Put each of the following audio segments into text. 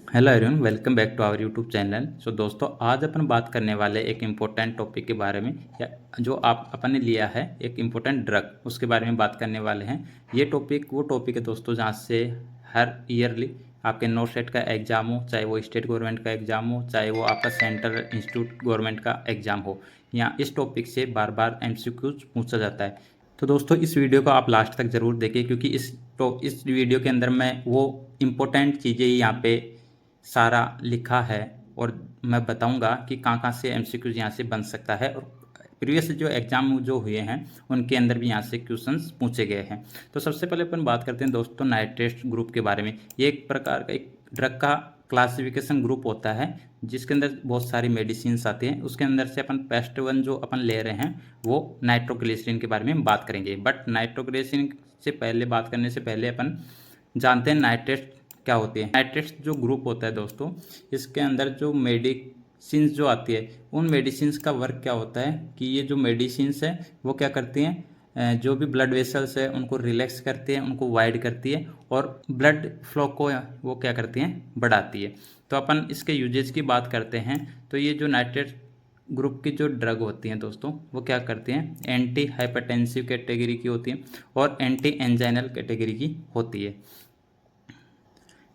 Hello everyone, welcome back to our YouTube channel. So दोस्तों, आज अपन बात करने वाले एक इम्पोर्टेंट टॉपिक के बारे में, या जो आप अपन ने लिया है एक इम्पोर्टेंट ड्रग, उसके बारे में बात करने वाले हैं। ये टॉपिक वो टॉपिक है दोस्तों जहाँ से हर ईयरली आपके नो सेट का एग्ज़ाम हो, चाहे वो स्टेट गवर्नमेंट का एग्ज़ाम हो, चाहे वो आपका सेंट्रल इंस्टीट्यूट गवर्नमेंट का एग्ज़ाम हो, यहाँ इस टॉपिक से बार बार MCQs पूछा जाता है। तो दोस्तों, इस वीडियो को आप लास्ट तक ज़रूर देखें, क्योंकि इस वीडियो के अंदर मैं वो इम्पोर्टेंट चीज़ें यहाँ पे सारा लिखा है और मैं बताऊंगा कि कहाँ कहाँ से MCQs यहाँ से बन सकता है, और प्रीवियस जो एग्ज़ाम जो हुए हैं उनके अंदर भी यहाँ से क्वेश्चंस पूछे गए हैं। तो सबसे पहले अपन बात करते हैं दोस्तों नाइट्रेट ग्रुप के बारे में। ये एक प्रकार का एक ड्रग का क्लासिफिकेशन ग्रुप होता है जिसके अंदर बहुत सारी मेडिसिन आती हैं। उसके अंदर से अपन फर्स्ट वन जो अपन ले रहे हैं वो नाइट्रोग्लिसरीन के बारे में बात करेंगे। बट नाइट्रोग्लिसरीन से पहले बात करने से पहले अपन जानते हैं नाइट्रेट क्या होती है। नाइट्रेट्स जो ग्रुप होता है दोस्तों, इसके अंदर जो मेडिसिन जो आती है उन मेडिसिन का वर्क क्या होता है कि ये जो मेडिसिन है वो क्या करती हैं, जो भी ब्लड वेसल्स है उनको रिलैक्स करती है, उनको वाइड करती है और ब्लड फ्लो को वो क्या करती हैं, बढ़ाती है। तो अपन इसके यूजेज की बात करते हैं। तो ये जो नाइट्रेट ग्रुप की जो ड्रग होती हैं दोस्तों, वो क्या करती हैं, एंटी हाइपरटेंसिव कैटेगरी की होती हैं और एंटी एंजाइनल कैटेगरी की होती है।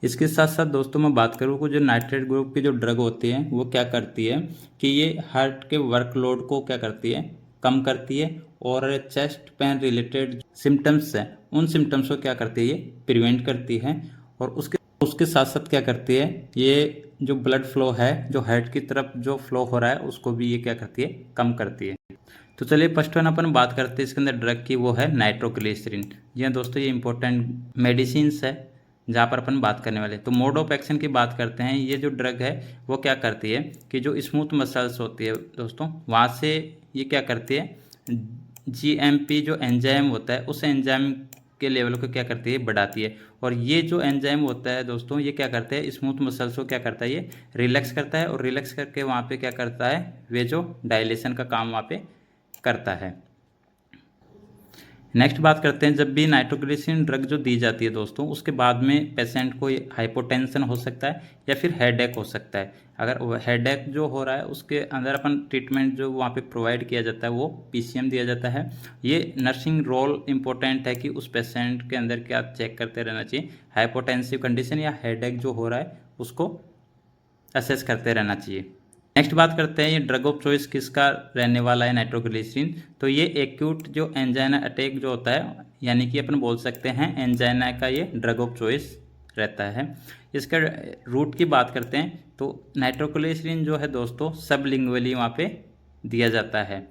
इसके साथ साथ दोस्तों मैं बात करूँ कि जो नाइट्रेट ग्रुप की जो ड्रग होती है वो क्या करती है कि ये हार्ट के वर्कलोड को क्या करती है, कम करती है, और चेस्ट पेन रिलेटेड सिम्टम्स हैं उन सिम्टम्स को क्या करती है, ये प्रिवेंट करती है। और उसके उसके साथ साथ क्या करती है, ये जो ब्लड फ्लो है जो हार्ट की तरफ जो फ्लो हो रहा है उसको भी ये क्या करती है, कम करती है। तो चलिए फर्स्ट वन अपन बात करते हैं इसके अंदर ड्रग की, वो है नाइट्रोग्लिसरीन। जी हाँ दोस्तों, ये इंपॉर्टेंट मेडिसिन है जहाँ पर अपन बात करने वाले। तो मोड ऑफ एक्शन की बात करते हैं। ये जो ड्रग है वो क्या करती है कि जो स्मूथ मसल्स होती है दोस्तों, वहाँ से ये क्या करती है, GMP जो एंजाइम होता है उस एंजाइम के लेवल को क्या करती है, बढ़ाती है। और ये जो एंजाइम होता है दोस्तों, ये क्या करता है, स्मूथ मसल्स को क्या करता है, ये रिलैक्स करता है, और रिलैक्स करके वहाँ पे क्या करता है, वे जो डायलेशन का काम वहाँ पे करता है। नेक्स्ट बात करते हैं, जब भी नाइट्रोग्लिसरीन ड्रग जो दी जाती है दोस्तों, उसके बाद में पेशेंट को हाइपोटेंशन हो सकता है या फिर हेडेक हो सकता है। अगर हेडेक जो हो रहा है उसके अंदर अपन ट्रीटमेंट जो वहाँ पे प्रोवाइड किया जाता है वो PCM दिया जाता है। ये नर्सिंग रोल इम्पोर्टेंट है कि उस पेशेंट के अंदर क्या चेक करते रहना चाहिए, हाइपोटेंसिव कंडीशन या हेडेक जो हो रहा है उसको असेस करते रहना चाहिए। नेक्स्ट बात करते हैं, ये ड्रग ऑफ चॉइस किसका रहने वाला है नाइट्रोग्लिसरीन। तो ये एक्यूट जो एंजाइना अटैक जो होता है, यानी कि अपन बोल सकते हैं एंजाइना का ये ड्रग ऑफ चॉइस रहता है। इसका रूट की बात करते हैं तो नाइट्रोग्लिसरीन जो है दोस्तों सबलिंगुअली वहाँ पे दिया जाता है।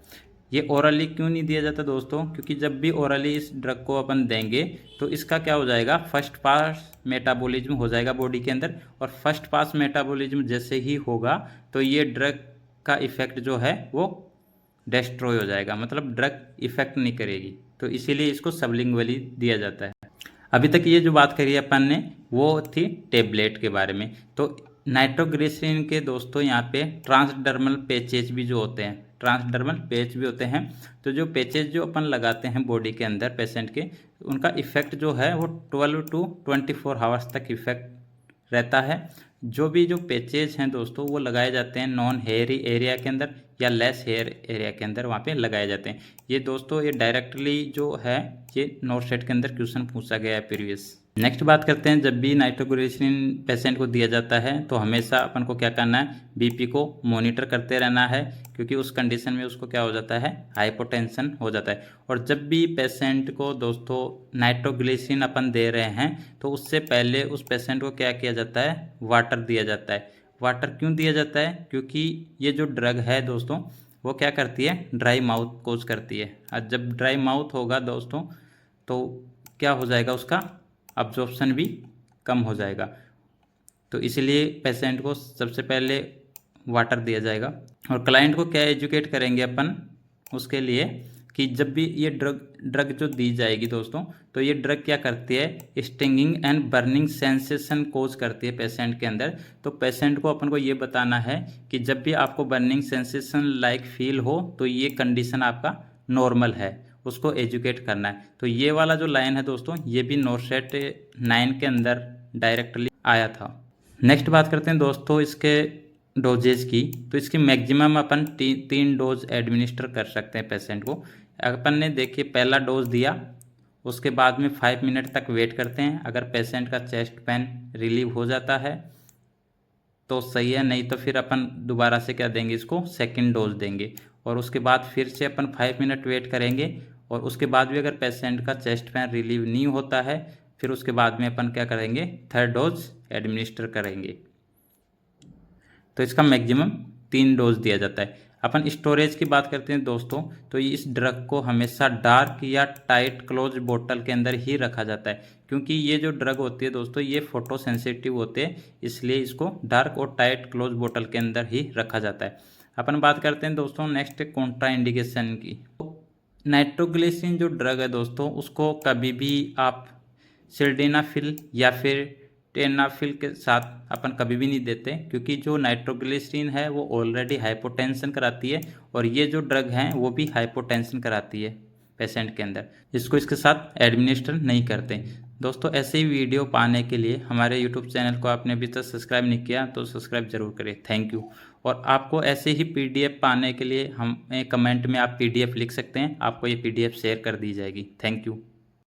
ये ओरली क्यों नहीं दिया जाता दोस्तों, क्योंकि जब भी ओरली इस ड्रग को अपन देंगे तो इसका क्या हो जाएगा, फर्स्ट पास मेटाबॉलिज्म हो जाएगा बॉडी के अंदर, और फर्स्ट पास मेटाबॉलिज्म जैसे ही होगा तो ये ड्रग का इफेक्ट जो है वो डिस्ट्रॉय हो जाएगा, मतलब ड्रग इफेक्ट नहीं करेगी। तो इसीलिए इसको सबलिंगुअली दिया जाता है। अभी तक ये जो बात करी अपन ने वो थी टेबलेट के बारे में। तो नाइट्रोग्लिसरीन के दोस्तों यहाँ पे ट्रांसडर्मल पैचेज भी जो होते हैं, ट्रांसडर्मल पैच भी होते हैं। तो जो पैचेज जो अपन लगाते हैं बॉडी के अंदर पेशेंट के, उनका इफेक्ट जो है वो 12 to 24 आवर्स तक इफेक्ट रहता है। जो भी जो पैचेज हैं दोस्तों वो लगाए जाते हैं नॉन हेयरी एरिया के अंदर या लेस हेयर एरिया के अंदर, वहाँ पे लगाए जाते हैं। ये दोस्तों ये डायरेक्टली जो है ये नोट सेट के अंदर क्वेश्चन पूछा गया है प्रीवियस। नेक्स्ट बात करते हैं, जब भी नाइट्रोग्लिसरीन पेशेंट को दिया जाता है तो हमेशा अपन को क्या करना है, BP को मॉनिटर करते रहना है, क्योंकि उस कंडीशन में उसको क्या हो जाता है, हाइपोटेंशन हो जाता है। और जब भी पेशेंट को दोस्तों नाइट्रोग्लिसरीन अपन दे रहे हैं तो उससे पहले उस पेशेंट को क्या किया जाता है, वाटर दिया जाता है। वाटर क्यों दिया जाता है, क्योंकि ये जो ड्रग है दोस्तों वो क्या करती है, ड्राई माउथ कोज करती है। और जब ड्राई माउथ होगा दोस्तों तो क्या हो जाएगा, उसका अब्जॉर्प्शन भी कम हो जाएगा। तो इसलिए पेशेंट को सबसे पहले वाटर दिया जाएगा। और क्लाइंट को क्या एजुकेट करेंगे अपन उसके लिए कि जब भी ये ड्रग जो दी जाएगी दोस्तों, तो ये ड्रग क्या करती है, स्टिंगिंग एंड बर्निंग सेंसेशन कोज करती है पेशेंट के अंदर। तो पेशेंट को अपन को ये बताना है कि जब भी आपको बर्निंग सेंसेशन लाइक फील हो तो ये कंडीशन आपका नॉर्मल है, उसको एजुकेट करना है। तो ये वाला जो लाइन है दोस्तों, ये भी नोट सेट 9 के अंदर डायरेक्टली आया था। नेक्स्ट बात करते हैं दोस्तों इसके डोजेज की। तो इसकी मैक्सिमम अपन 3 डोज एडमिनिस्टर कर सकते हैं पेशेंट को। अपन ने देखिए पहला डोज दिया, उसके बाद में 5 मिनट तक वेट करते हैं। अगर पेशेंट का चेस्ट पेन रिलीव हो जाता है तो सही है, नहीं तो फिर अपन दोबारा से क्या देंगे, इसको सेकंड डोज देंगे। और उसके बाद फिर से अपन 5 मिनट वेट करेंगे, और उसके बाद भी अगर पेशेंट का चेस्ट पेन रिलीव नहीं होता है फिर उसके बाद में अपन क्या करेंगे, थर्ड डोज एडमिनिस्टर करेंगे। तो इसका मैक्सिमम 3 डोज दिया जाता है। अपन स्टोरेज की बात करते हैं दोस्तों, तो इस ड्रग को हमेशा डार्क या टाइट क्लोज बोतल के अंदर ही रखा जाता है, क्योंकि ये जो ड्रग होती है दोस्तों ये फोटो सेंसिटिव होते हैं, इसलिए इसको डार्क और टाइट क्लोज बोतल के अंदर ही रखा जाता है। अपन बात करते हैं दोस्तों नेक्स्ट कॉन्ट्रा इंडिकेशन की। नाइट्रोग्लिसरीन जो ड्रग है दोस्तों उसको कभी भी आप सिल्डेनाफिल या फिर टेनाफिल के साथ अपन कभी भी नहीं देते, क्योंकि जो नाइट्रोग्लिसरीन है वो ऑलरेडी हाइपोटेंशन कराती है, और ये जो ड्रग हैं वो भी हाइपोटेंशन कराती है पेशेंट के अंदर, इसको इसके साथ एडमिनिस्टर नहीं करते। दोस्तों ऐसे ही वीडियो पाने के लिए हमारे यूट्यूब चैनल को आपने अभी तक सब्सक्राइब नहीं किया तो सब्सक्राइब जरूर करें, थैंक यू। और आपको ऐसे ही PDF पाने के लिए हमें कमेंट में आप PDF लिख सकते हैं, आपको ये PDF शेयर कर दी जाएगी, थैंक यू।